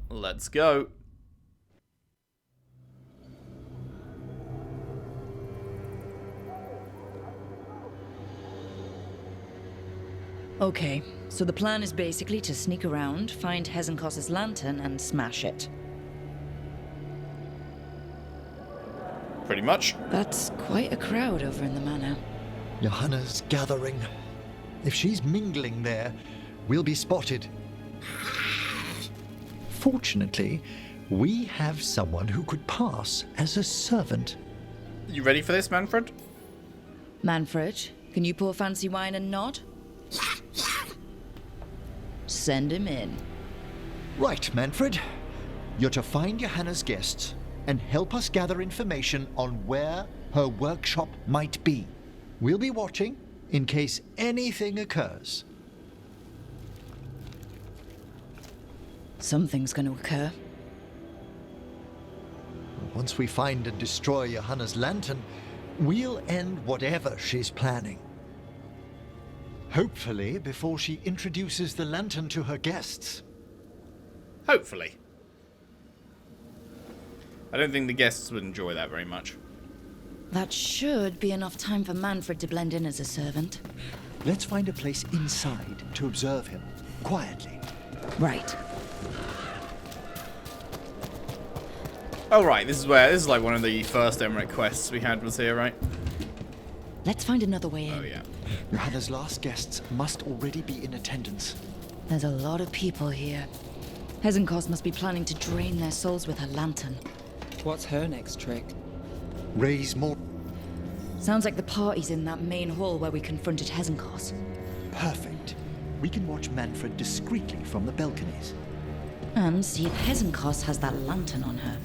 let's go. Okay, so the plan is basically to sneak around, find Hezenkos's lantern, and smash it. Pretty much. That's quite a crowd over in the manor. Johanna's gathering. If she's mingling there, we'll be spotted. Fortunately, we have someone who could pass as a servant. You ready for this, Manfred? Manfred, can you pour fancy wine and nod? Send him in. Right, Manfred. You're to find Johanna's guests and help us gather information on where her workshop might be. We'll be watching in case anything occurs. Something's going to occur. Once we find and destroy Johanna's lantern, we'll end whatever she's planning. Hopefully before she introduces the lantern to her guests. Hopefully. I don't think the guests would enjoy that very much. That should be enough time for Manfred to blend in as a servant. Let's find a place inside to observe him, quietly. Right. Oh right, this is like one of the first Emirate quests we had was here, right? Let's find another way in. Oh yeah. Johanna's last guests must already be in attendance. There's a lot of people here. Hezenkos must be planning to drain their souls with her lantern. What's her next trick? Raise more. Sounds like the party's in that main hall where we confronted Hezenkos. Perfect. We can watch Manfred discreetly from the balconies. And see if Hezenkos has that lantern on her.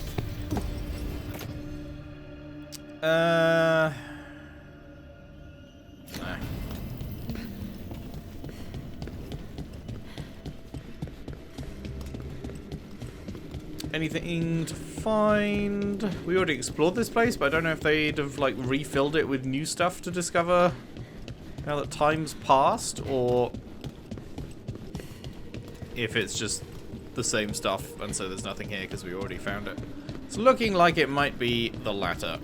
Nah. Anything to find? We already explored this place, but I don't know if they'd have like refilled it with new stuff to discover now that time's passed, or if it's just the same stuff and so there's nothing here because we already found it. It's looking like it might be the latter.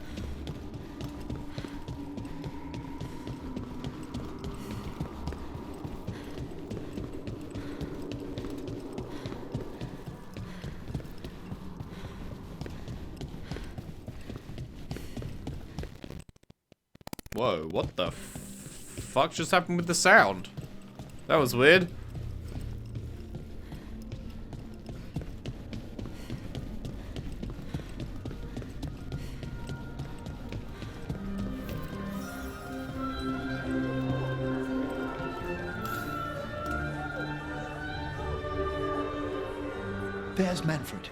Whoa, what the fuck just happened with the sound? That was weird. There's Manfred.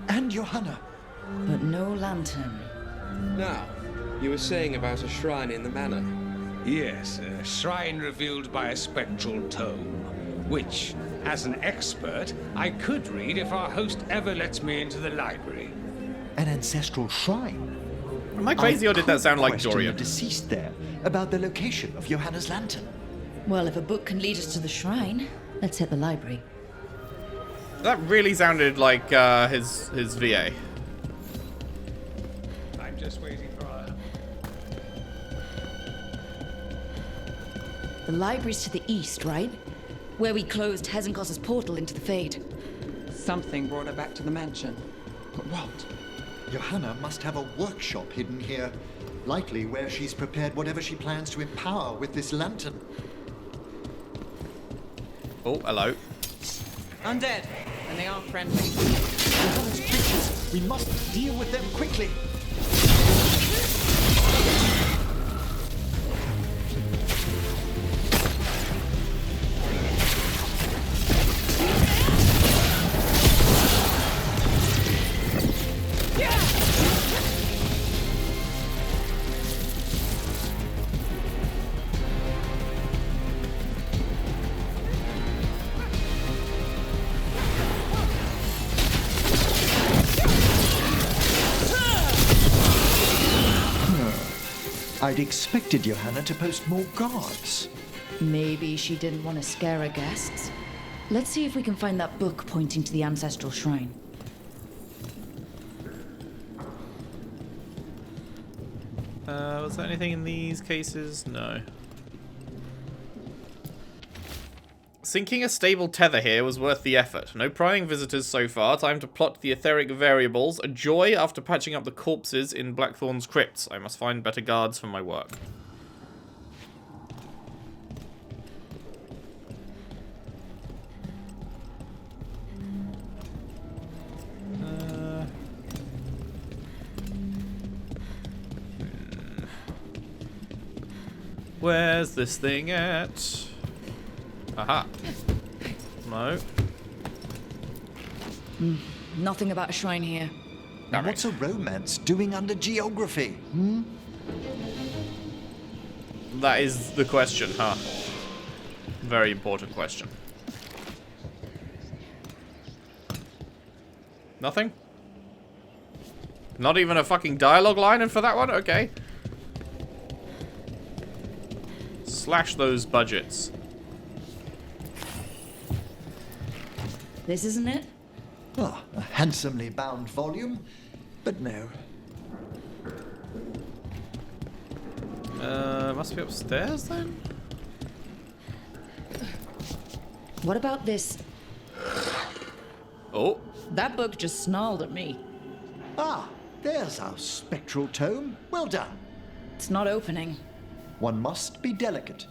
And Johanna. But no lantern. Now, you were saying about a shrine in the manor. Yes, a shrine revealed by a spectral tome, which, as an expert, I could read if our host ever lets me into the library. An ancestral shrine. Am I crazy or did that sound like Dorian? The deceased there about the location of Johanna's lantern. Well, if a book can lead us to the shrine, let's hit the library. That really sounded like his VA. I'm just waiting for her. The library's to the east, right? Where we closed Hezenkos's portal into the Fade. Something brought her back to the mansion. But what? Johanna must have a workshop hidden here. Likely where she's prepared whatever she plans to empower with this lantern. Oh, hello. Undead, and they are friendly. Johanna's creatures. We must deal with them quickly. I'd expected Johanna to post more guards. Maybe she didn't want to scare her guests. Let's see if we can find that book pointing to the ancestral shrine. Was there anything in these cases? No. Sinking a stable tether here was worth the effort. No prying visitors so far. Time to plot the etheric variables. A joy after patching up the corpses in Blackthorn's crypts. I must find better guards for my work. Where's this thing at? Aha. No. Nothing about a shrine here. Now, what's a romance doing under geography? That is the question, huh? Very important question. Nothing? Not even a fucking dialogue line for that one? Okay. Slash those budgets. This isn't it? Ah, a handsomely bound volume, but no. Must be upstairs then? What about this? Oh. That book just snarled at me. Ah, there's our spectral tome. Well done. It's not opening. One must be delicate.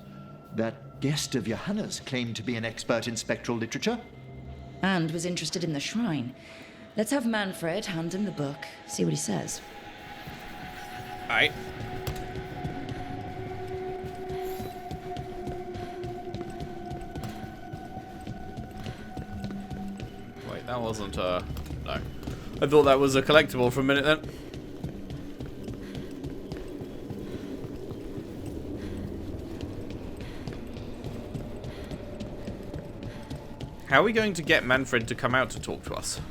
That guest of Johanna's claimed to be an expert in spectral literature. And was interested in the shrine. Let's have Manfred hand him the book, see what he says. Alright. Wait, that wasn't no. I thought that was a collectible for a minute then. How are we going to get Manfred to come out to talk to us?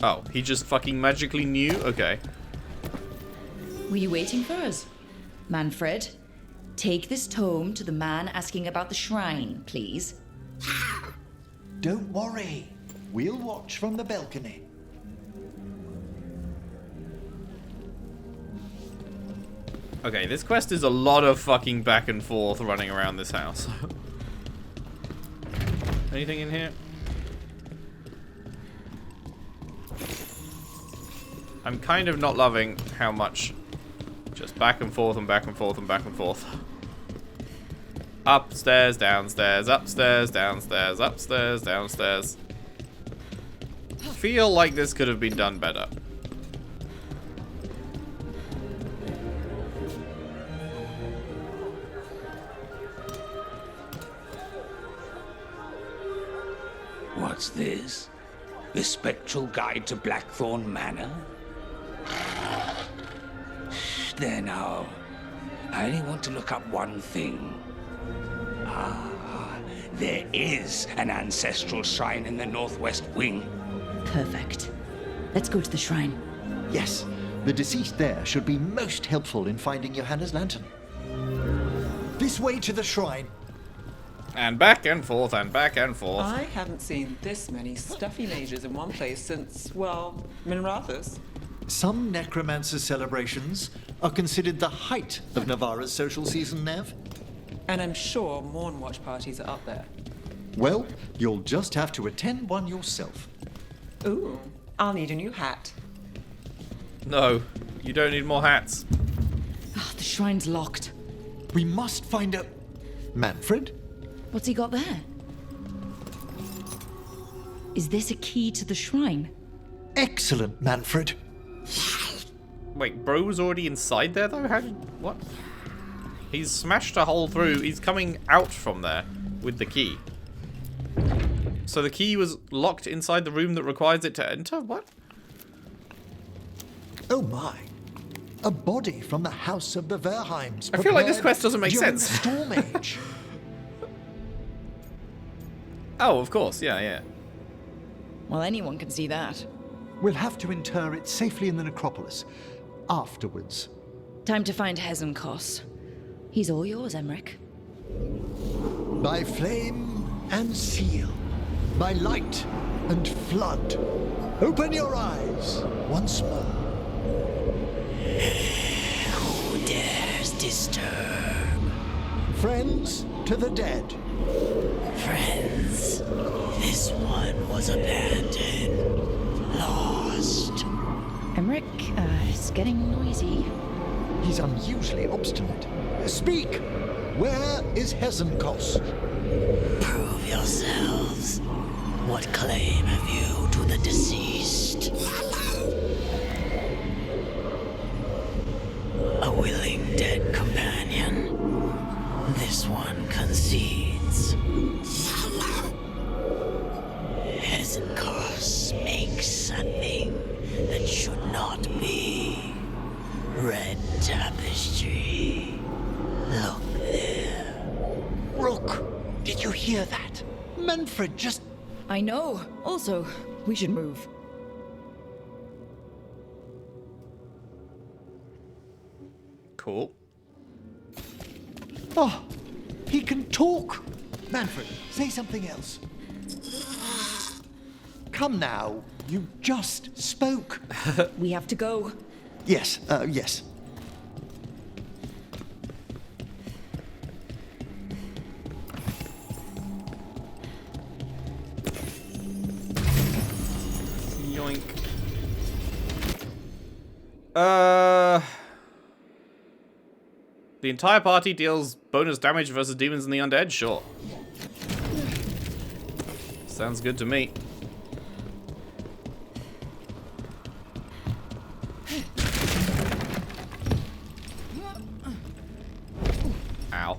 Oh, he just fucking magically knew? Okay. Were you waiting for us? Manfred, take this tome to the man asking about the shrine, please. Don't worry. We'll watch from the balcony. Okay, this quest is a lot of fucking back and forth running around this house. Anything in here? I'm kind of not loving how much just back and forth and back and forth and back and forth. Upstairs, downstairs, upstairs, downstairs, upstairs, downstairs. Feel like this could have been done better. What's this? The Spectral Guide to Blackthorn Manor? Shh, there now. I only want to look up one thing. Ah, there is an ancestral shrine in the northwest wing. Perfect. Let's go to the shrine. Yes, the deceased there should be most helpful in finding Johanna's lantern. This way to the shrine. And back and forth and back and forth. I haven't seen this many stuffy mages in one place since, well, Minrathus. Some necromancer celebrations are considered the height of Navarra's social season, Nev. And I'm sure Morn Watch parties are up there. Well, you'll just have to attend one yourself. Ooh, I'll need a new hat. No, you don't need more hats. Ah, the shrine's locked. We must find a... Manfred? What's he got there? Is this a key to the shrine? Excellent, Manfred. Wait, bro was already inside there though? How did... what? He's smashed a hole through. He's coming out from there with the key. So the key was locked inside the room that requires it to enter? What? Oh my. A body from the House of the Verheims. I feel like this quest doesn't make during sense. the Storm Age. Oh, of course. Yeah, yeah. Well, anyone can see that. We'll have to inter it safely in the necropolis. Afterwards. Time to find Hezenkos. He's all yours, Emmerich. By flame and seal. By light and flood. Open your eyes once more. Who dares disturb? Friends to the dead. Friends, this one was abandoned, lost. Emmerich, it's getting noisy. He's unusually obstinate. Speak! Where is Hezenkos? Prove yourselves. What claim have you to the deceased? A willing dead companion. This one concedes. Hezenkos makes a thing that should not be. Red tapestry. Look there. Rook, did you hear that? Manfred just... I know. Also, we should move. Cool. Oh, he can talk. Manfred, say something else. Come now, you just spoke. We have to go. Yes, yes. Yoink. The entire party deals bonus damage versus demons and the undead? Sure. Sounds good to me. Ow.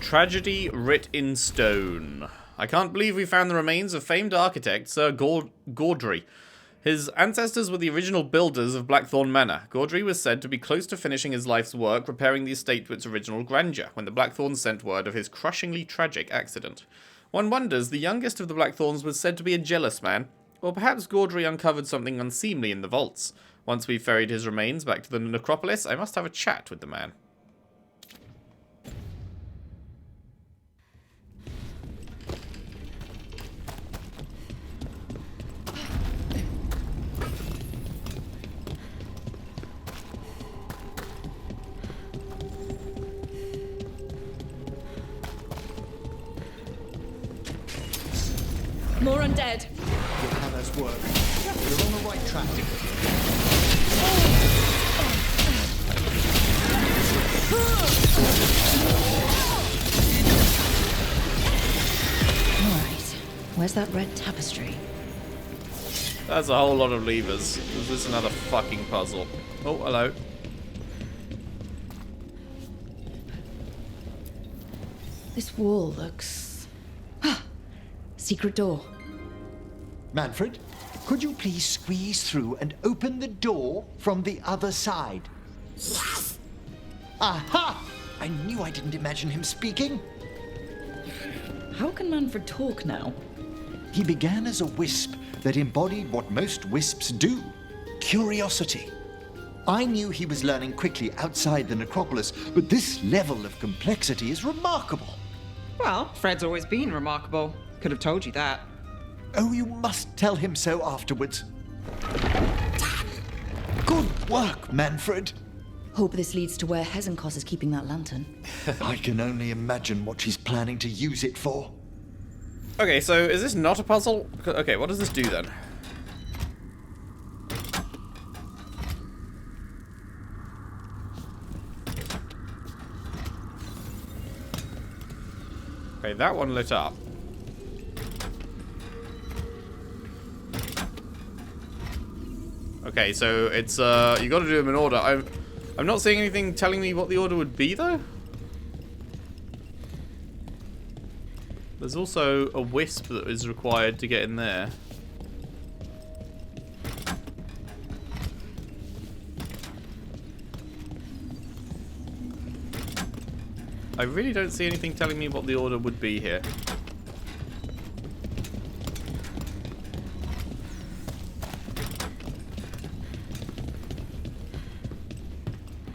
Tragedy writ in stone. I can't believe we found the remains of famed architect Sir Gaudry. His ancestors were the original builders of Blackthorn Manor. Gaudry was said to be close to finishing his life's work, repairing the estate to its original grandeur, when the Blackthorns sent word of his crushingly tragic accident. One wonders, the youngest of the Blackthorns was said to be a jealous man, or perhaps Gaudry uncovered something unseemly in the vaults. Once we've ferried his remains back to the necropolis, I must have a chat with the man. More undead. Johanna's work. You're on the right track. Alright. Where's that red tapestry? That's a whole lot of levers. Is this another fucking puzzle? Oh, hello. This wall looks... Secret door. Manfred, could you please squeeze through and open the door from the other side? Yes! Aha! I knew I didn't imagine him speaking. How can Manfred talk now? He began as a wisp that embodied what most wisps do, curiosity. I knew he was learning quickly outside the necropolis, but this level of complexity is remarkable. Well, Fred's always been remarkable. Could have told you that. Oh, you must tell him so afterwards. Good work, Manfred. Hope this leads to where Hezenkos is keeping that lantern. I can only imagine what she's planning to use it for. Okay, so is this not a puzzle? Okay, what does this do then? Okay, that one lit up. Okay, so it's you got to do them in order. I'm not seeing anything telling me what the order would be though. There's also a wisp that is required to get in there. I really don't see anything telling me what the order would be here.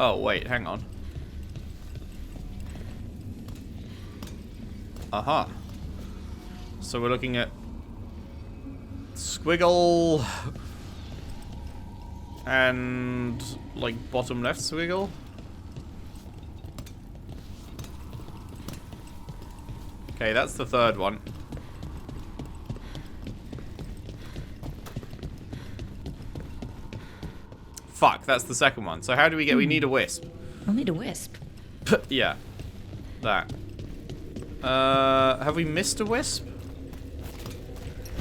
Oh, wait, hang on. Aha. So we're looking at squiggle and like bottom left squiggle. Okay, that's the third one. Fuck, that's the second one. So how do we get... We need a wisp. I'll need a wisp. Yeah. That. Have we missed a wisp?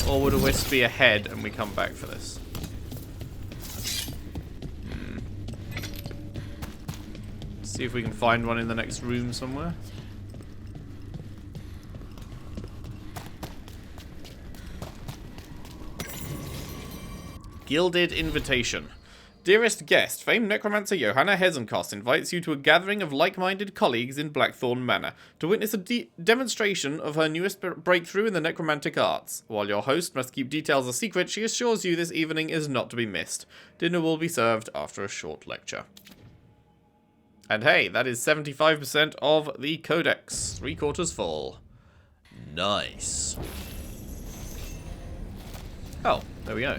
Or would a wisp be ahead and we come back for this? See if we can find one in the next room somewhere. Gilded Invitation. Dearest guest, famed necromancer Johanna Hezenkost invites you to a gathering of like-minded colleagues in Blackthorn Manor to witness a demonstration of her newest breakthrough in the necromantic arts. While your host must keep details a secret, she assures you this evening is not to be missed. Dinner will be served after a short lecture. And hey, that is 75% of the codex. 3/4 full. Nice. Oh, there we go.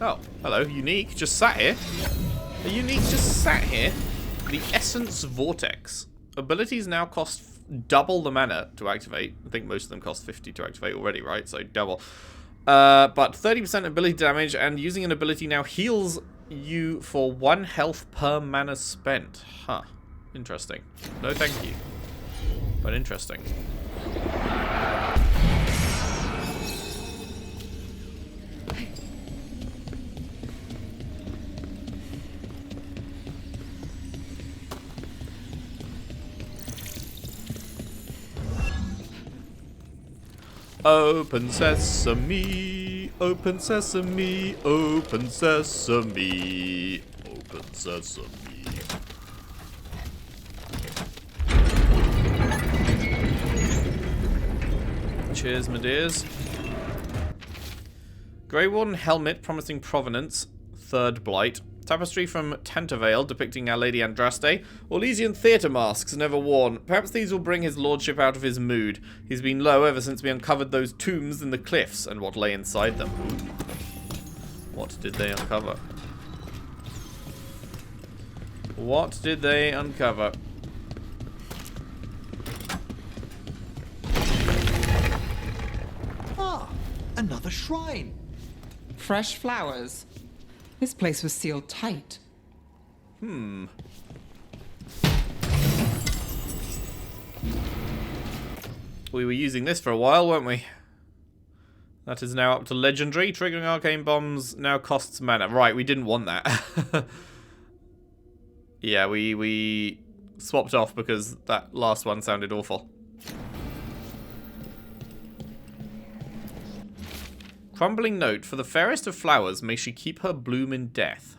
Oh, hello, Unique, just sat here. A Unique just sat here. The Essence Vortex. Abilities now cost double the mana to activate. I think most of them cost 50 to activate already, right? So double. But 30% ability damage, and using an ability now heals you for 1 health per mana spent. Huh. Interesting. No thank you. But interesting. Open sesame, open sesame, open sesame, open sesame. Cheers, my dears. Grey Warden helmet promising provenance, third blight. Tapestry from Tantervale depicting Our Lady Andraste. Orlesian theatre masks never worn. Perhaps these will bring his lordship out of his mood. He's been low ever since we uncovered those tombs in the cliffs and what lay inside them. What did they uncover? What did they uncover? Ah, another shrine. Fresh flowers. This place was sealed tight. We were using this for a while, weren't we? That is now up to legendary. Triggering arcane bombs now costs mana. Right, we didn't want that. Yeah, we swapped off because that last one sounded awful. Crumbling note. For the fairest of flowers, may she keep her bloom in death.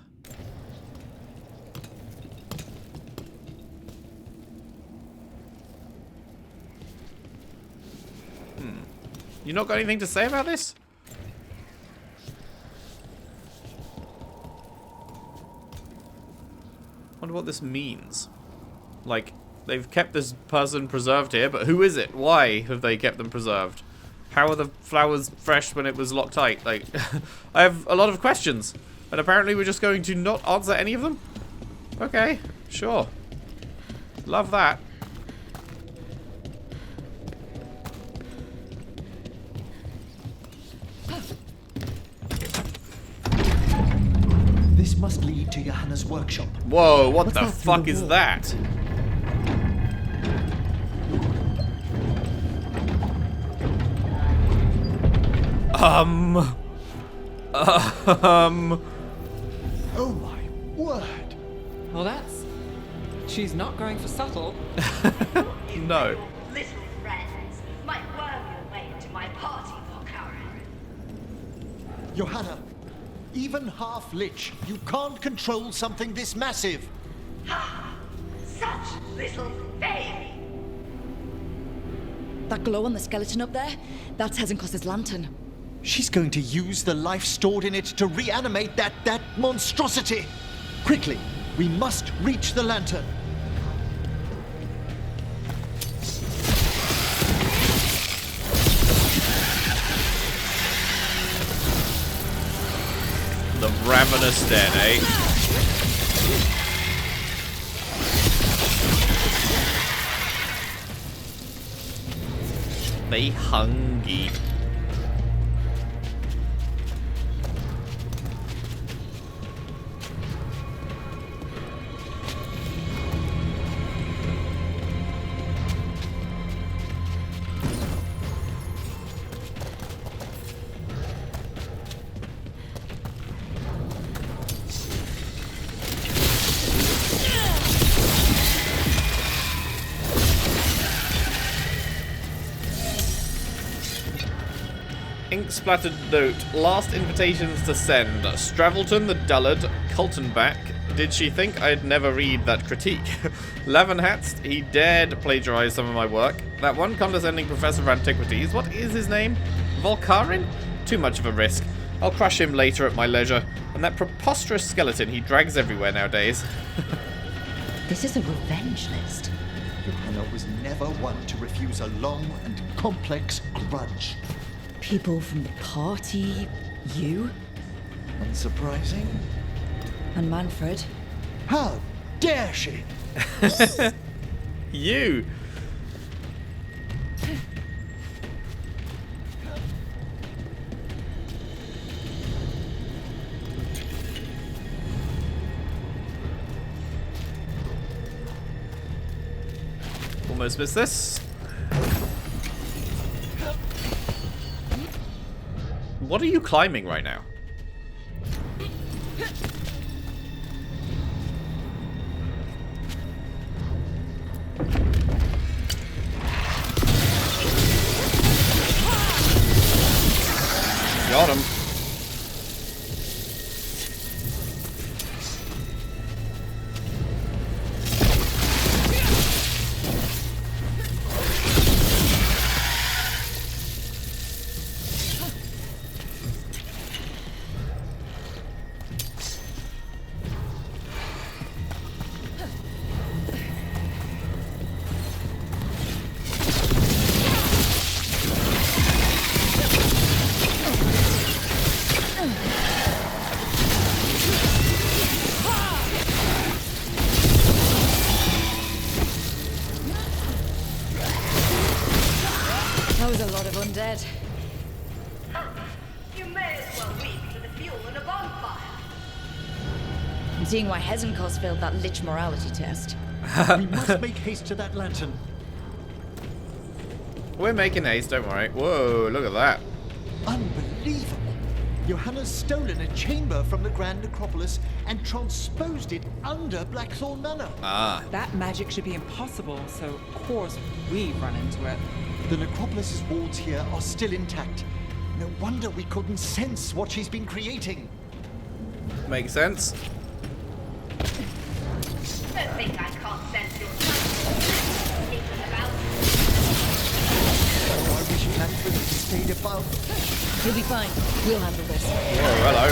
You not got anything to say about this? Wonder what this means. Like, they've kept this person preserved here, but who is it? Why have they kept them preserved? How are the flowers fresh when it was locked tight? Like, I have a lot of questions. And apparently we're just going to not answer any of them? Okay, sure. Love that. This must lead to Johanna's workshop. Whoa, what the fuck is that? Oh my word. Well, that's... She's not going for subtle. No. Little friends might worm your way into my party for Karen. Johanna, even half-lich, you can't control something this massive. Ha! Such little baby! That glow on the skeleton up there, that's Hezenkost's lantern. She's going to use the life stored in it to reanimate that monstrosity. Quickly, We must reach the lantern. The ravenous den, eh? They hungry. Ink-splattered note. Last invitations to send. Stravelton the Dullard. Coltonback. Did she think I'd never read that critique? Lavenhatst. He dared plagiarize some of my work. That one condescending professor of antiquities. What is his name? Volkarin? Too much of a risk. I'll crush him later at my leisure. And that preposterous skeleton he drags everywhere nowadays. This is a revenge list. Johanna was never one to refuse a long and complex grudge. People from the party, you, Unsurprising. and Manfred. How dare she? You! Almost missed this. What are you climbing right now? Got him. That was a lot of undead. You may as well weep for the fuel in a bonfire. I'm seeing why Hezenkos failed that lich morality test. We must make haste to that lantern. We're making haste, don't worry. Whoa, look at that. Unbelievable. Johanna's stolen a chamber from the Grand Necropolis and transposed it under Blackthorn Manor. Ah. That magic should be impossible, so of course we run into it. The Necropolis's walls here are still intact. No wonder we couldn't sense what she's been creating. Makes sense. Don't think I can't sense your thinking about. Oh, I wish Manfred had stayed above. He'll be fine. We'll handle this. Whoa, hello.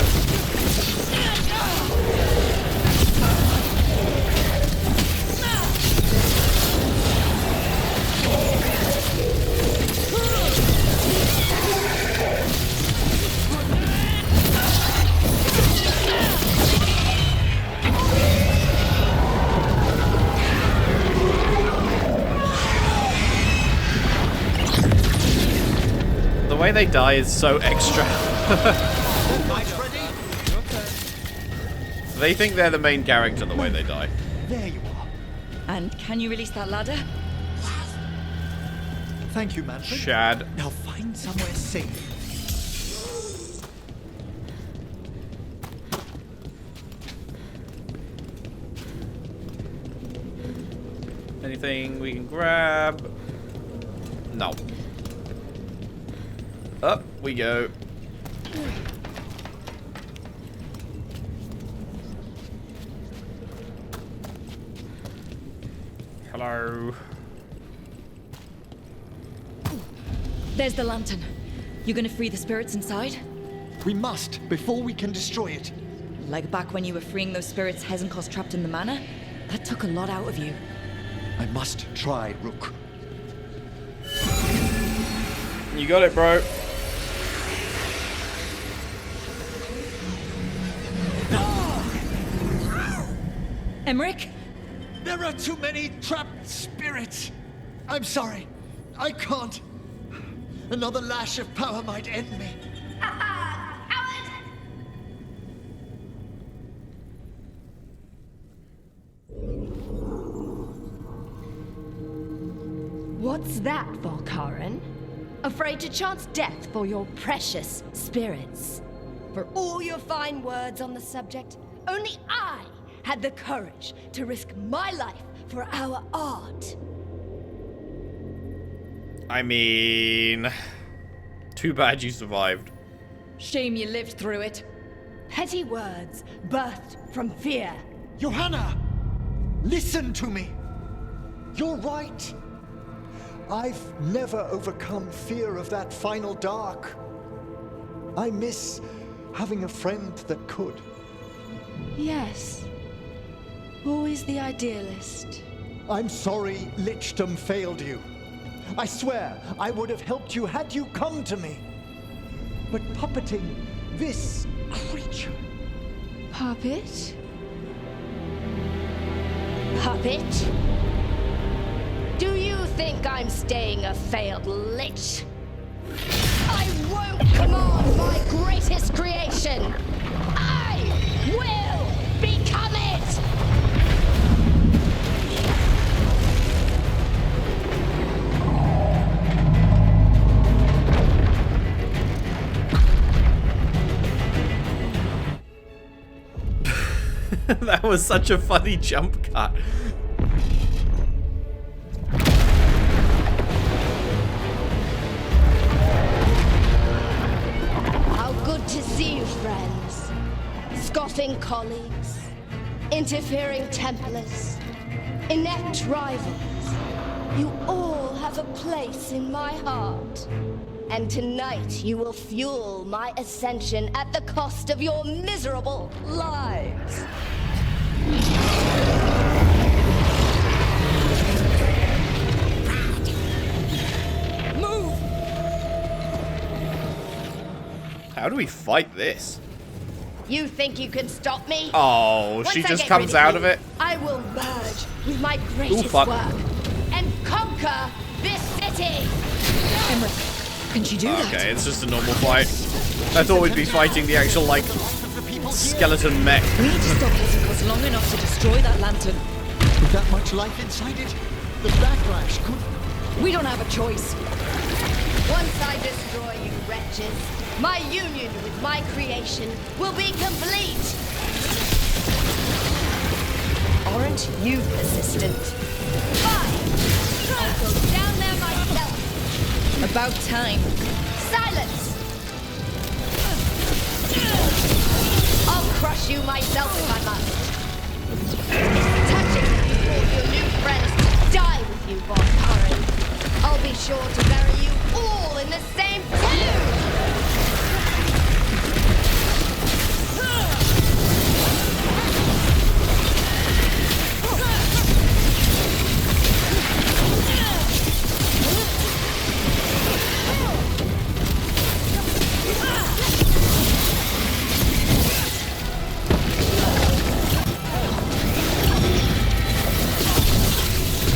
The way they die is so extra. They think they're the main character the way they die. There you are. And can you release that ladder? Thank you, Manfred. Shad. Now find somewhere safe. Anything we can grab? No. Up we go. Hello. There's the lantern. You gonna free the spirits inside? We must, before we can destroy it. Like back when you were freeing those spirits Hezenkos trapped in the manor? That took a lot out of you. I must try, Rook. You got it, bro. Emmerich? There are too many trapped spirits. I'm sorry. I can't. Another lash of power might end me. Coward! What's that, Volkaren? Afraid to chance death for your precious spirits? For all your fine words on the subject, only I had the courage to risk my life for our art. I mean... Too bad you survived. Shame you lived through it. Petty words birthed from fear. Johanna! Listen to me. You're right. I've never overcome fear of that final dark. I miss having a friend that could. Yes. Always the idealist. I'm sorry Lichdom failed you. I swear I would have helped you had you come to me. But puppeting this creature... Puppet? Puppet? Do you think I'm staying a failed lich? I won't command my greatest creation! I will become it! That was such a funny jump cut. How good to see you, friends. Scoffing colleagues, interfering Templars, inept rivals. You all have a place in my heart. And tonight you will fuel my ascension at the cost of your miserable lives. Move! How do we fight this? You think you can stop me? Oh, she Once I just get comes rid out of you, it. I will merge with my greatest fuck. work and conquer this city. Emmerich, can she do that? Okay, it's just a normal fight. I thought we'd be fighting the actual, like, skeleton mech. We need to stop Hezenkos long enough to destroy that lantern. With that much life inside it, the backlash could... We don't have a choice. Once I destroy you wretches, my union with my creation will be complete. Aren't you persistent? Fine! I'll go down there myself. About time. Silence! I'll crush you myself if I must. It's touching that you called your new friends to die with you, Volkaren. I'll be sure to bury you all in the same tomb!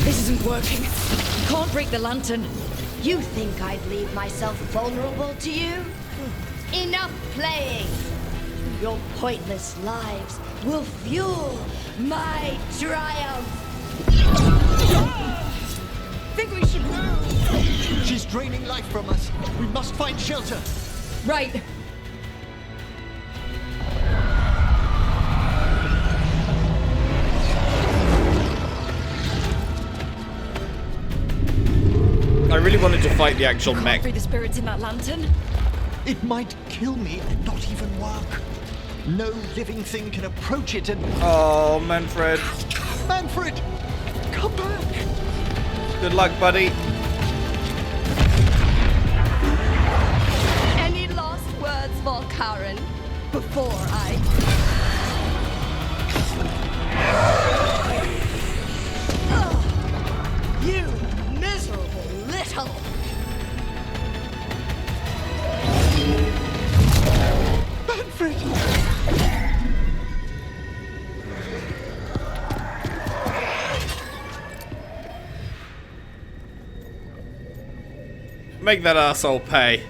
This isn't working. You can't break the lantern. You think I'd leave myself vulnerable to you? Enough playing! Your pointless lives will fuel my triumph! Think we should move! She's draining life from us. We must find shelter. Right. I really wanted to fight the actual mech. Free the spirits in that lantern. It might kill me and not even work. No living thing can approach it and... Oh, Manfred. Manfred! Come back! Good luck, buddy. Any last words, Volkaren, before I... Manfred! Make that asshole pay.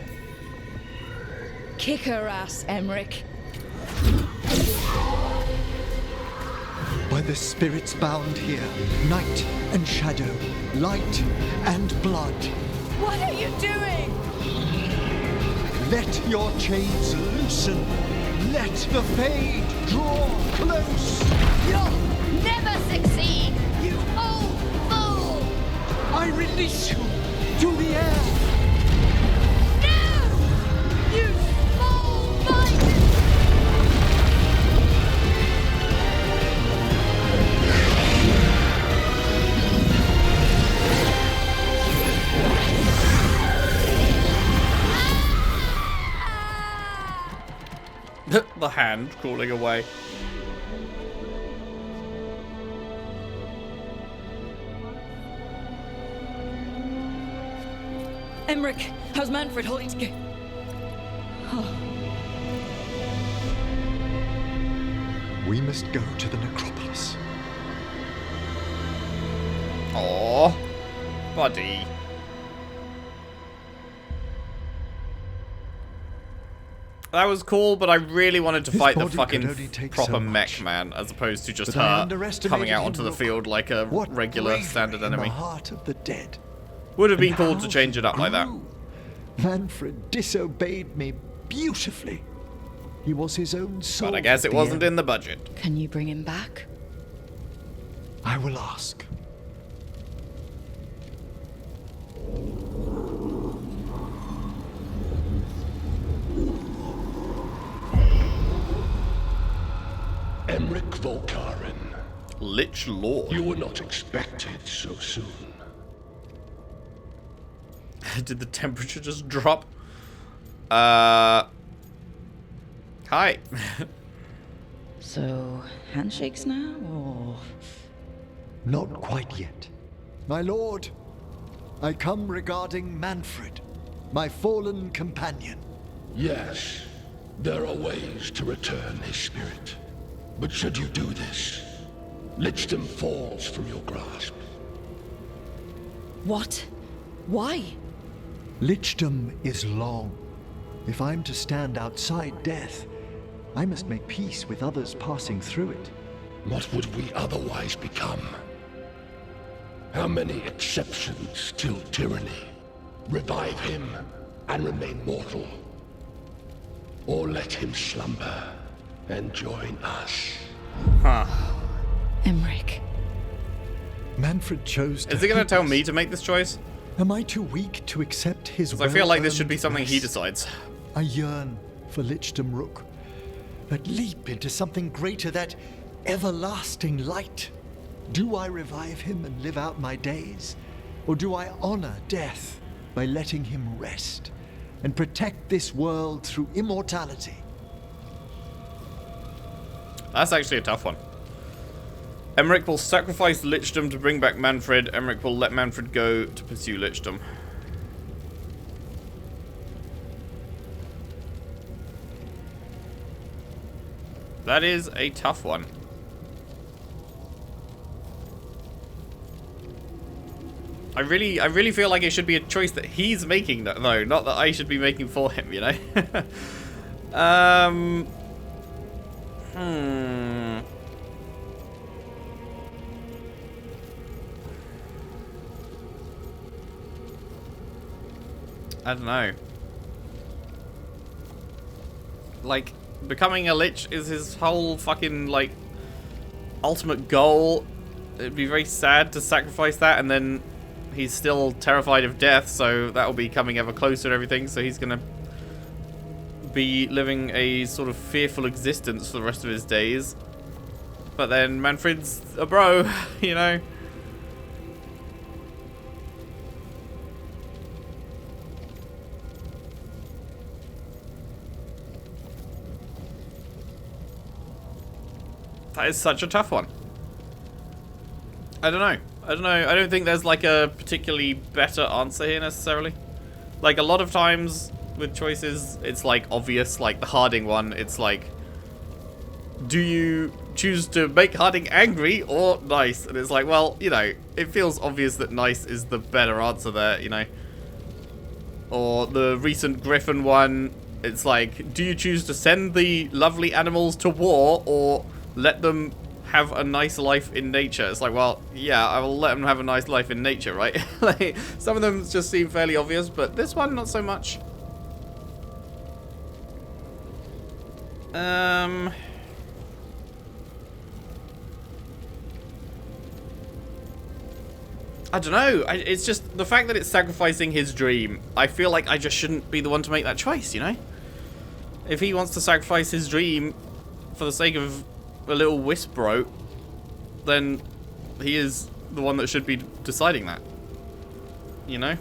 Kick her ass, Emmerich. By the spirits bound here, night and shadow, light and blood. What are you doing? Let your chains loosen. Let the fade draw close. You'll never succeed, you old fool! I release you to the air. No! You small-minded! The hand crawling away. Emmerich, how's Manfred holding together? We must go to the necropolis. Aww. Buddy. That was cool, but I really wanted to His fight the body could only fucking take proper so mech much. man, as opposed to just But I her underestimated coming out him. onto the Look, field like a what regular bravery standard in enemy. the heart of the dead. Would have been And cool how to change it up like that. grew. Manfred disobeyed me beautifully. He was his own soul. But I guess at it the wasn't end. in the budget. Can you bring him back? I will ask. Emmerich Volkaren, Lich Lord. you were not expected so soon. Did the temperature just drop? Hi. So, handshakes now, or...? Not quite yet. My lord, I come regarding Manfred, my fallen companion. Yes, there are ways to return his spirit. But should you do this, Lichdom falls from your grasp. What? Why? Lichdom is long. If I'm to stand outside death, I must make peace with others passing through it. What would we otherwise become? How many exceptions till tyranny? Revive him and remain mortal. Or let him slumber and join us. Huh. Emmerich. Manfred chose to Is he gonna hate tell us. me to make this choice? Am I too weak to accept his Because I feel like this should be well-earned something he rest? decides. I yearn for Lichdom Rook. That leap into something greater, that everlasting light. Do I revive him and live out my days? Or do I honor death by letting him rest and protect this world through immortality? That's actually a tough one. Emmerich will sacrifice Lichdom to bring back Manfred. Emmerich will let Manfred go to pursue Lichdom. That is a tough one. I really feel like it should be a choice that he's making, though, not that I should be making for him, you know? I don't know. Like, becoming a lich is his whole fucking, like, ultimate goal. It'd be very sad to sacrifice that, and then he's still terrified of death, so that'll be coming ever closer and everything, so he's gonna be living a sort of fearful existence for the rest of his days. But then Manfred's a bro, you know? That is such a tough one. I don't know. I don't think there's like a particularly better answer here necessarily. Like a lot of times with choices. It's like obvious, like the Harding one. It's like, do you choose to make Harding angry or nice? And it's like, well, you know, it feels obvious that nice is the better answer there, you know. Or the recent Griffin one, it's like, do you choose to send the lovely animals to war or let them have a nice life in nature? It's like, well, yeah, I will let them have a nice life in nature, right? Like, some of them just seem fairly obvious, but this one, not so much. I don't know. It's just the fact that it's sacrificing his dream. I feel like I just shouldn't be the one to make that choice, you know? If he wants to sacrifice his dream for the sake of a little Wisp-bro, then he is the one that should be deciding that. You know?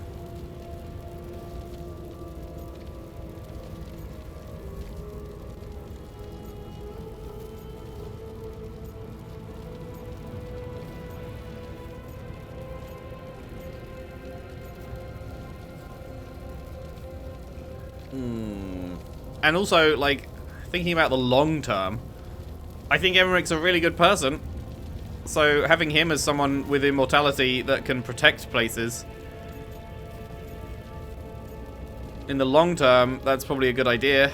And also, like, thinking about the long term, I think Emmerich's a really good person. So having him as someone with immortality that can protect places, in the long term, that's probably a good idea.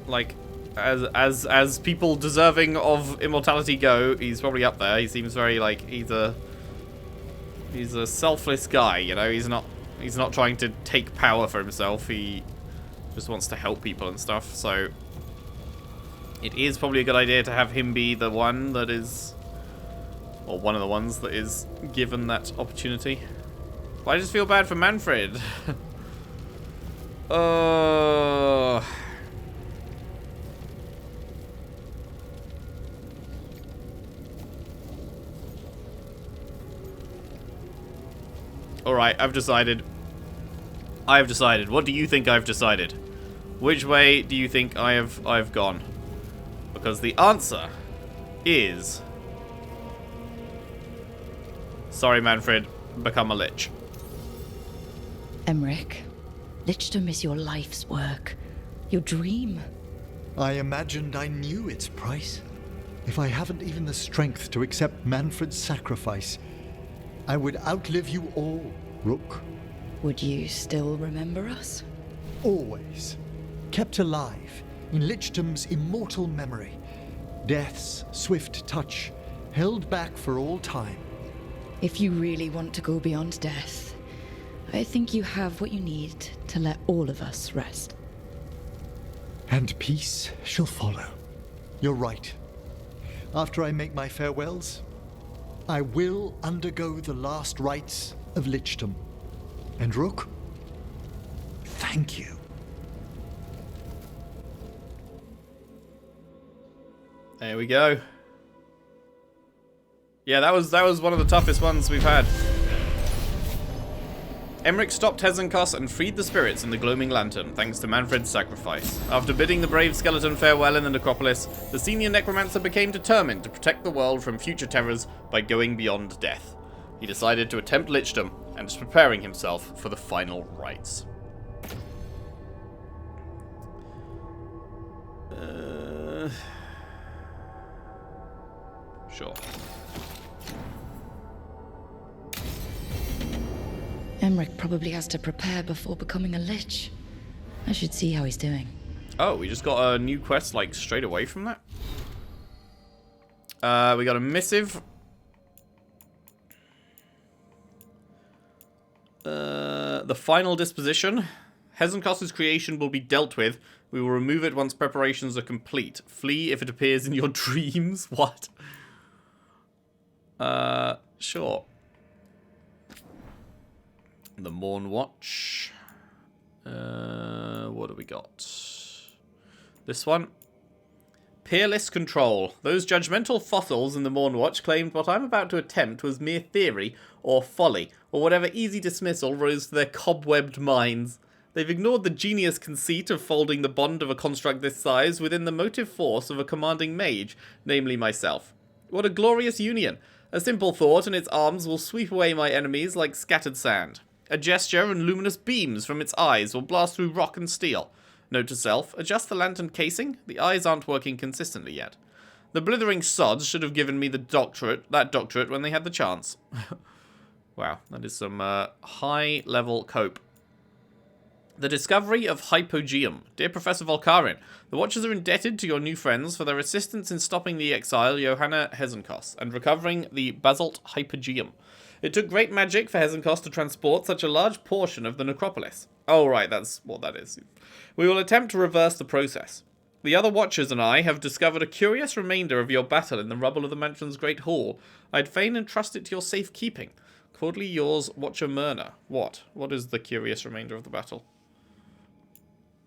Like, as people deserving of immortality go, he's probably up there. He seems very, like, he's a selfless guy, you know. He's not trying to take power for himself. He just wants to help people and stuff. So it is probably a good idea to have him be the one that is, or one of the ones that is given that opportunity. But I just feel bad for Manfred. Oh. Alright, I've decided. I've decided. What do you think I've decided? Which way do you think I've gone? Because the answer is... Sorry, Manfred. Become a lich. Emmerich, lichdom is your life's work. Your dream. I imagined I knew its price. If I haven't even the strength to accept Manfred's sacrifice, I would outlive you all, Rook. Would you still remember us? Always. Kept alive in lichdom's immortal memory. Death's swift touch, held back for all time. If you really want to go beyond death, I think you have what you need to let all of us rest. And peace shall follow. You're right. After I make my farewells, I will undergo the last rites of lichdom. And Rook, thank you. There we go. Yeah, that was one of the toughest ones we've had. Emmerich stopped Hezenkos and freed the spirits in the Gloaming Lantern, thanks to Manfred's sacrifice. After bidding the brave skeleton farewell in the necropolis, the senior necromancer became determined to protect the world from future terrors by going beyond death. He decided to attempt lichdom and is preparing himself for the final rites. Sure. Emmerich probably has to prepare before becoming a lich. I should see how he's doing. Oh, we just got a new quest, like, straight away from that? We got a missive. The final disposition. Hezenkos' creation will be dealt with. We will remove it once preparations are complete. Flee if it appears in your dreams. What? Sure. The Morn Watch. What do we got? This one. Peerless control. Those judgmental fossils in the Morn Watch claimed what I'm about to attempt was mere theory or folly, or whatever easy dismissal rose to their cobwebbed minds. They've ignored the genius conceit of folding the bond of a construct this size within the motive force of a commanding mage, namely myself. What a glorious union! A simple thought and its arms will sweep away my enemies like scattered sand. A gesture and luminous beams from its eyes will blast through rock and steel. Note to self, adjust the lantern casing. The eyes aren't working consistently yet. The blithering sods should have given me that doctorate when they had the chance. Wow, that is some high-level cope. The discovery of Hypogeum. Dear Professor Volkarin, the Watchers are indebted to your new friends for their assistance in stopping the exile Johanna Hezenkos and recovering the basalt Hypogeum. It took great magic for Hezenkos to transport such a large portion of the necropolis. Oh, right, that's what that is. We will attempt to reverse the process. The other Watchers and I have discovered a curious remainder of your battle in the rubble of the mansion's great hall. I'd fain entrust it to your safekeeping. Cordially yours, Watcher Myrna. What? What is the curious remainder of the battle?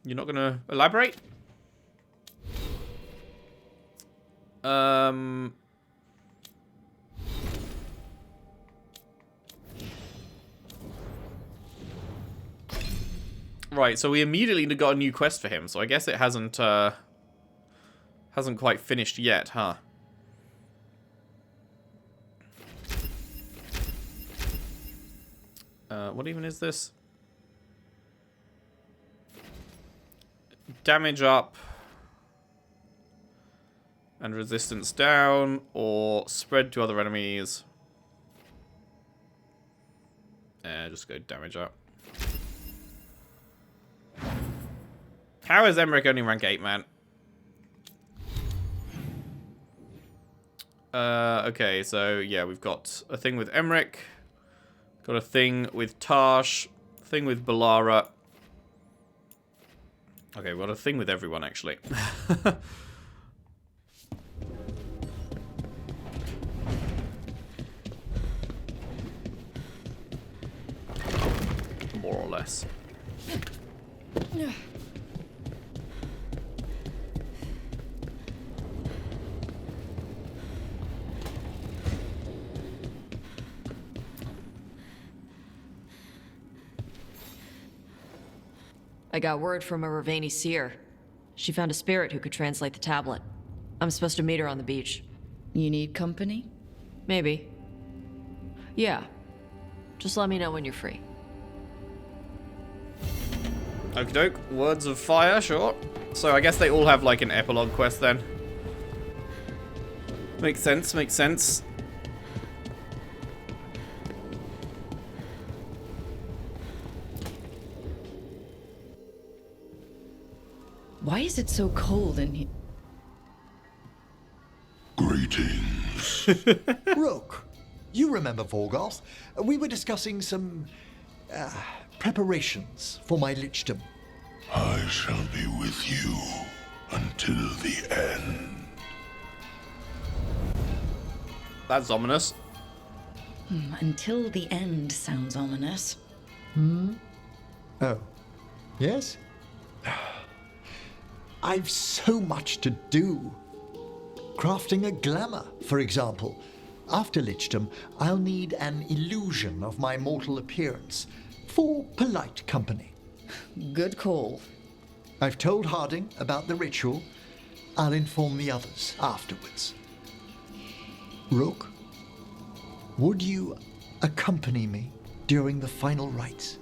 You're not going to elaborate? Right, so we immediately got a new quest for him, so I guess it hasn't quite finished yet, huh? What even is this? Damage up and resistance down, or spread to other enemies. Just go damage up. How is Emmerich only rank 8, man? Okay, so yeah, we've got a thing with Emmerich, got a thing with Tarsh, thing with Balara. Okay, we've got a thing with everyone, actually. More or less. I got word from a Ravani seer. She found a spirit who could translate the tablet. I'm supposed to meet her on the beach. You need company? Maybe. Yeah. Just let me know when you're free. Okie doke. Words of fire, sure. So I guess they all have like an epilogue quest then. Makes sense, makes sense. Why is it so cold in here? Greetings. Rook, you remember Veilguard? We were discussing some preparations for my lichdom. I shall be with you until the end. That's ominous. Until the end sounds ominous. Oh, yes? I've so much to do. Crafting a glamour, for example. After lichdom, I'll need an illusion of my mortal appearance for polite company. Good call. I've told Harding about the ritual. I'll inform the others afterwards. Rook, would you accompany me during the final rites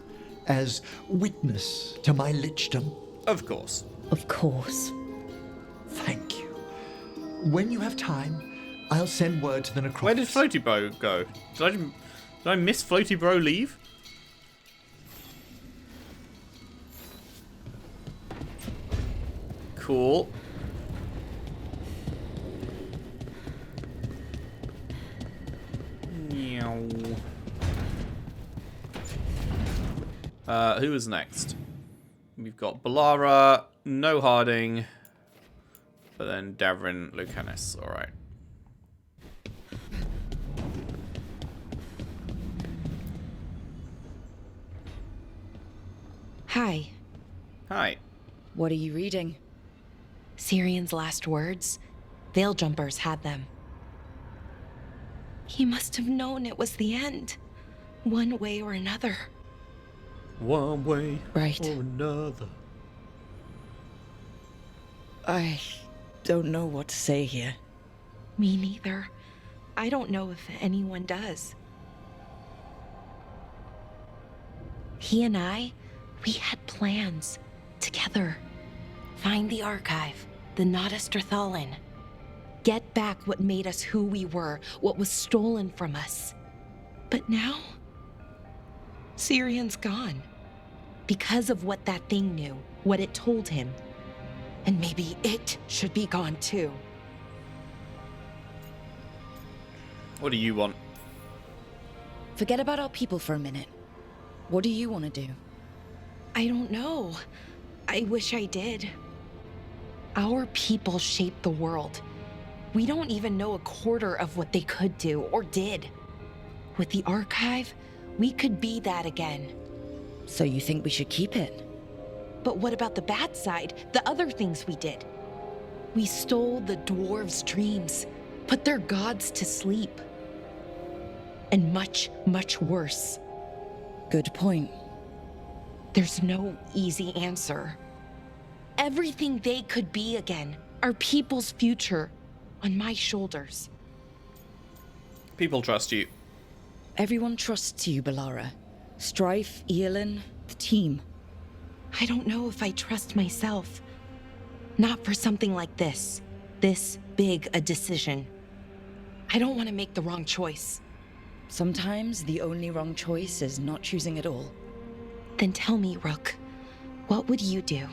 as witness to my lichdom? Of course. Of course. Thank you. When you have time, I'll send word to the necropolis. Where did Floaty Bro go? Did I miss Floaty Bro leave? Cool. Who is next? We've got Balara, no Harding, but then Davrin Lucanis. Alright. Hi. Hi. What are you reading? Sirian's last words. Veil Jumpers had them. He must have known it was the end. One way or another. One way right. or another. I don't know what to say here. Me neither. I don't know if anyone does. He and I, we had plans. Together. Find the archive, the Nodasterthalin. Get back what made us who we were, what was stolen from us. But now, Syrion's gone. Because of what that thing knew, what it told him. And maybe it should be gone too. What do you want? Forget about our people for a minute. What do you want to do? I don't know. I wish I did. Our people shaped the world. We don't even know a quarter of what they could do or did. With the archive, we could be that again. So you think we should keep it? But what about the bad side? The other things we did? We stole the dwarves' dreams, put their gods to sleep. And much, much worse. Good point. There's no easy answer. Everything they could be again, our people's future, on my shoulders. People trust you. Everyone trusts you, Balara. Strife, Eolin, the team. I don't know if I trust myself. Not for something like this. This big a decision. I don't want to make the wrong choice. Sometimes the only wrong choice is not choosing at all. Then tell me, Rook, what would you do?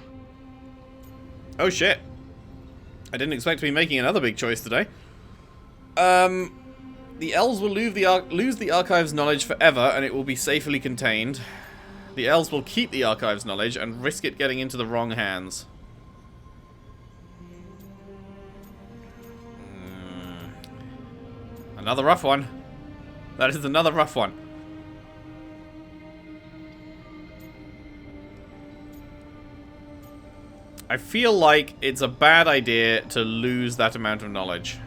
Oh shit. I didn't expect to be making another big choice today. The elves will lose the archive's knowledge forever, and it will be safely contained. The elves will keep the archive's knowledge and risk it getting into the wrong hands. Another rough one. That is another rough one. I feel like it's a bad idea to lose that amount of knowledge.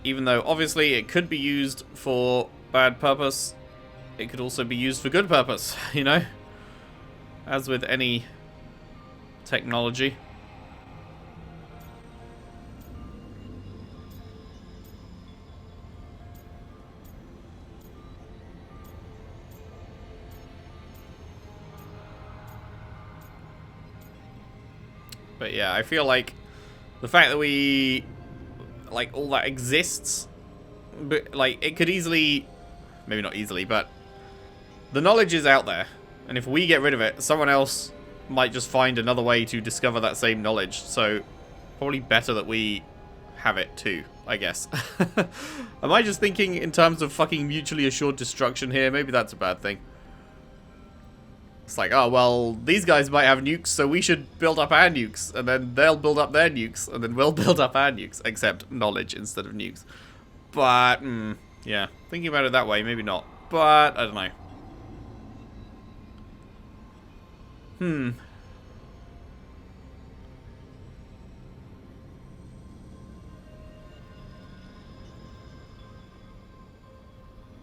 Even though, obviously, it could be used for bad purpose, it could also be used for good purpose, you know? As with any technology. But yeah, I feel like the fact that we, like, all that exists, but, like, it could easily, maybe not easily, but the knowledge is out there. And if we get rid of it, someone else might just find another way to discover that same knowledge. So, probably better that we have it too, I guess. Am I just thinking in terms of fucking mutually assured destruction here? Maybe that's a bad thing. It's like, oh, well, these guys might have nukes, so we should build up our nukes. And then they'll build up their nukes, and then we'll build up our nukes. Except knowledge instead of nukes. But, yeah. Thinking about it that way, maybe not. But, I don't know.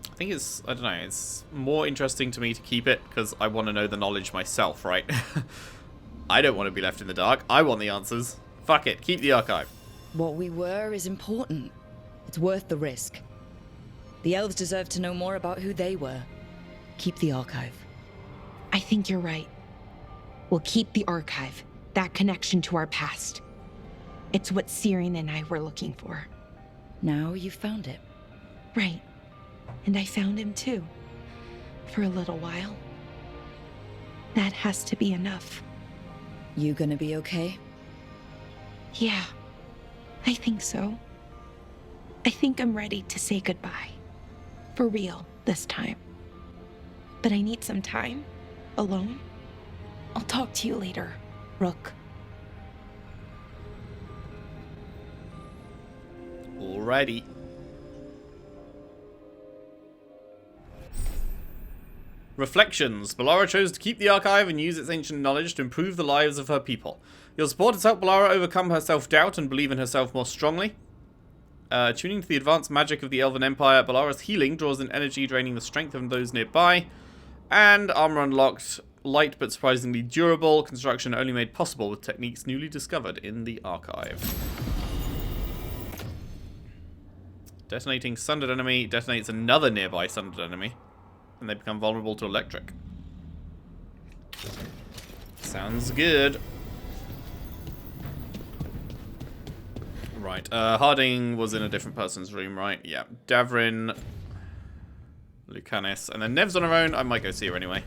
I think it's, I don't know, it's more interesting to me to keep it because I want to know the knowledge myself, right? I don't want to be left in the dark. I want the answers. Fuck it, keep the archive. What we were is important. It's worth the risk. The elves deserve to know more about who they were. Keep the archive. I think you're right. We'll keep the archive, that connection to our past. It's what Syrian and I were looking for. Now you've found it. Right. And I found him too. For a little while. That has to be enough. You gonna be okay? Yeah. I think so. I think I'm ready to say goodbye. For real, this time. But I need some time. Alone. I'll talk to you later, Rook. Alrighty. Reflections. Balara chose to keep the archive and use its ancient knowledge to improve the lives of her people. Your support has helped Balara overcome her self-doubt and believe in herself more strongly. Tuning to the advanced magic of the Elven Empire, Balara's healing draws in energy, draining the strength of those nearby. And armor unlocked. Light but surprisingly durable. Construction only made possible with techniques newly discovered in the archive. Detonating sundered enemy. Detonates another nearby sundered enemy. And they become vulnerable to electric. Sounds good. Right, Harding was in a different person's room, right? Yeah, Davrin, Lucanus, and then Nev's on her own. I might go see her anyway.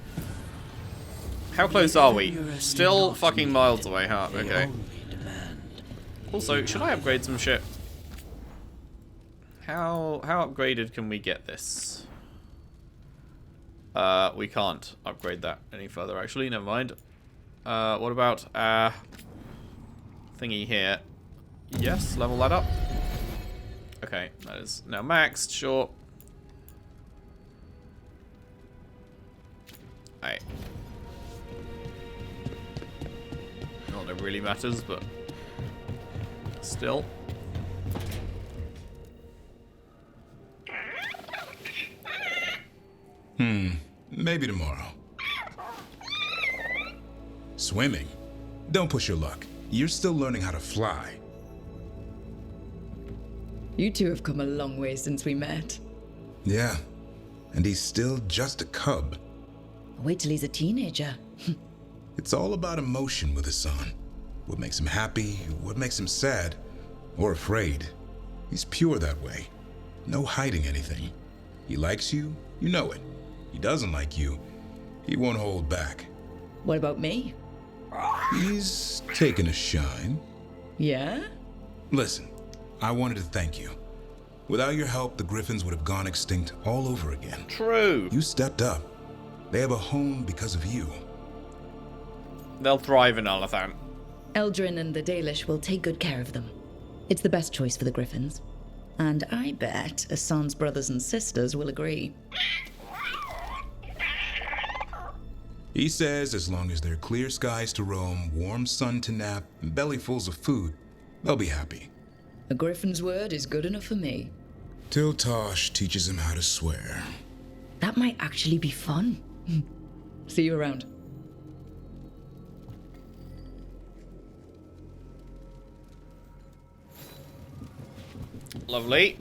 How close are we? Still fucking miles away, huh? Okay. Also, should I upgrade some shit? How upgraded can we get this? We can't upgrade that any further, actually. Never mind. What about thingy here? Yes, level that up. Okay, that is now maxed, sure. Alright. Not that it really matters, but still. Maybe tomorrow. Swimming? Don't push your luck. You're still learning how to fly. You two have come a long way since we met. Yeah, and he's still just a cub. Wait till he's a teenager. It's all about emotion with his son. What makes him happy, what makes him sad, or afraid. He's pure that way. No hiding anything. He likes you, you know it. He doesn't like you, he won't hold back. What about me? He's taken a shine. Yeah? Listen, I wanted to thank you. Without your help, the Griffins would have gone extinct all over again. True. You stepped up. They have a home because of you. They'll thrive in Alathan. Eldrin and the Dalish will take good care of them. It's the best choice for the Griffins. And I bet Asan's brothers and sisters will agree. He says as long as there are clear skies to roam, warm sun to nap, and bellyfuls of food, they'll be happy. A Griffin's word is good enough for me. Till Tosh teaches him how to swear. That might actually be fun. See you around. Lovely.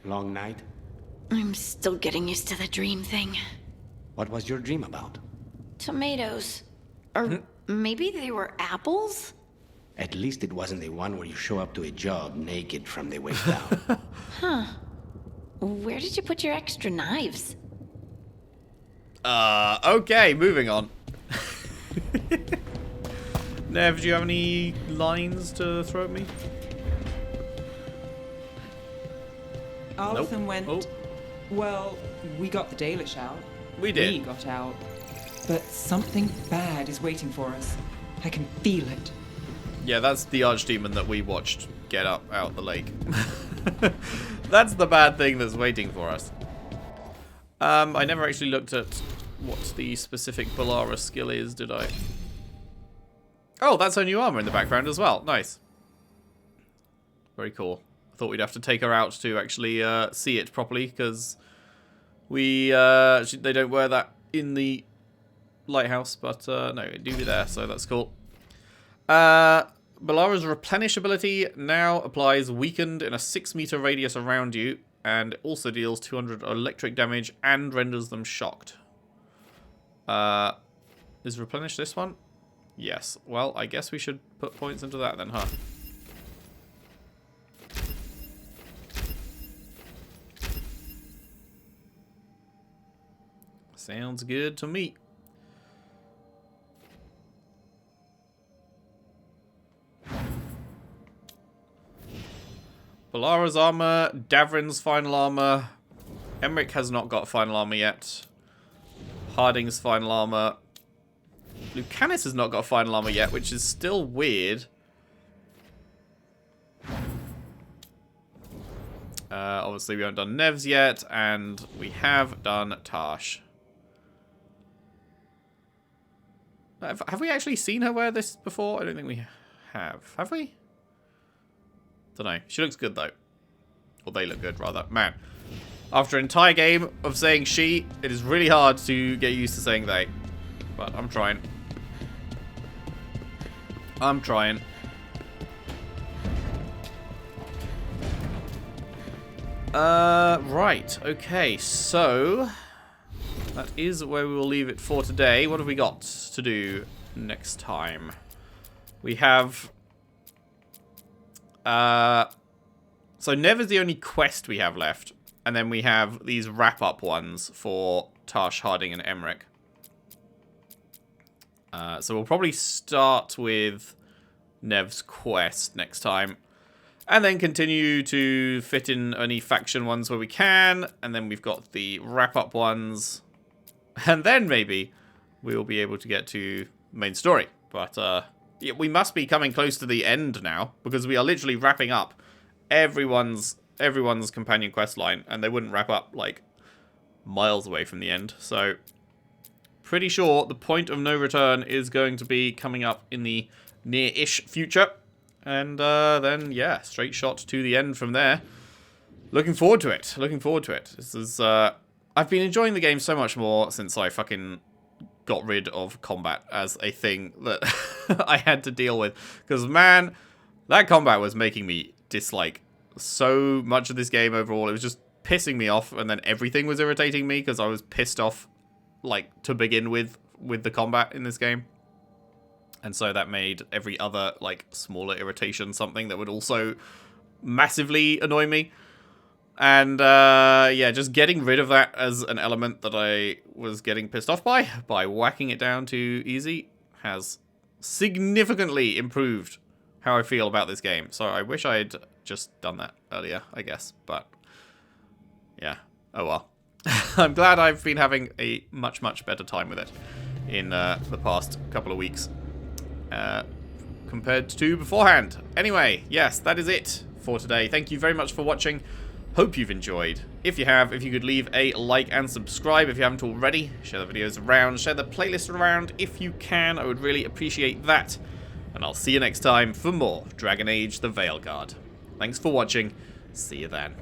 Long night? I'm still getting used to the dream thing. What was your dream about? Tomatoes. Or maybe they were apples? At least it wasn't the one where you show up to a job naked from the waist down. Huh. Where did you put your extra knives? Okay, moving on. Nev, do you have any lines to throw at me? Alathan Nope. went... Oh. Well, we got the Dalish out. We did. We got out. But something bad is waiting for us. I can feel it. Yeah, that's the archdemon that we watched get up out the lake. That's the bad thing that's waiting for us. I never actually looked at what the specific Balara skill is, did I? Oh, that's her new armor in the background as well. Nice. Very cool. I thought we'd have to take her out to actually see it properly, because they don't wear that in the lighthouse, but no, it do be there, so that's cool. Balara's replenish ability now applies weakened in a 6-meter radius around you, and also deals 200 electric damage and renders them shocked. Is replenish this one? Yes. Well, I guess we should put points into that then, huh? Sounds good to me. Balara's armor, Davrin's final armor. Emmerich has not got final armor yet. Harding's final armor. Lucanus has not got final armor yet, which is still weird. Obviously, we haven't done Nev's yet, and we have done Tash. Have we actually seen her wear this before? I don't think we have. Have we? Don't know. She looks good, though. Or they look good, rather. Man. After an entire game of saying she, it is really hard to get used to saying they. But I'm trying. I'm trying. Right. Okay, so that is where we will leave it for today. What have we got to do next time? We have... So Nev is the only quest we have left. And then we have these wrap-up ones for Tash, Harding, and Emmerich. So we'll probably start with Nev's quest next time. And then continue to fit in any faction ones where we can. And then we've got the wrap-up ones. And then maybe we'll be able to get to main story. But yeah, we must be coming close to the end now. Because we are literally wrapping up everyone's companion quest line. And they wouldn't wrap up, like, miles away from the end. So, pretty sure the point of no return is going to be coming up in the near-ish future. And then, yeah, straight shot to the end from there. Looking forward to it. Looking forward to it. This is, I've been enjoying the game so much more since I fucking got rid of combat as a thing that I had to deal with. Because, man, that combat was making me dislike so much of this game overall. It was just pissing me off, and then everything was irritating me because I was pissed off, like, to begin with the combat in this game. And so that made every other, like, smaller irritation something that would also massively annoy me. And, yeah, just getting rid of that as an element that I was getting pissed off by whacking it down to easy, has significantly improved how I feel about this game. So I wish I had just done that earlier, I guess. But, yeah, oh well. I'm glad I've been having a much, much better time with it in the past couple of weeks. Compared to beforehand. Anyway, yes, that is it for today. Thank you very much for watching. Hope you've enjoyed. If you have, if you could leave a like and subscribe if you haven't already. Share the videos around, share the playlist around if you can. I would really appreciate that. And I'll see you next time for more Dragon Age: The Veilguard. Thanks for watching. See you then.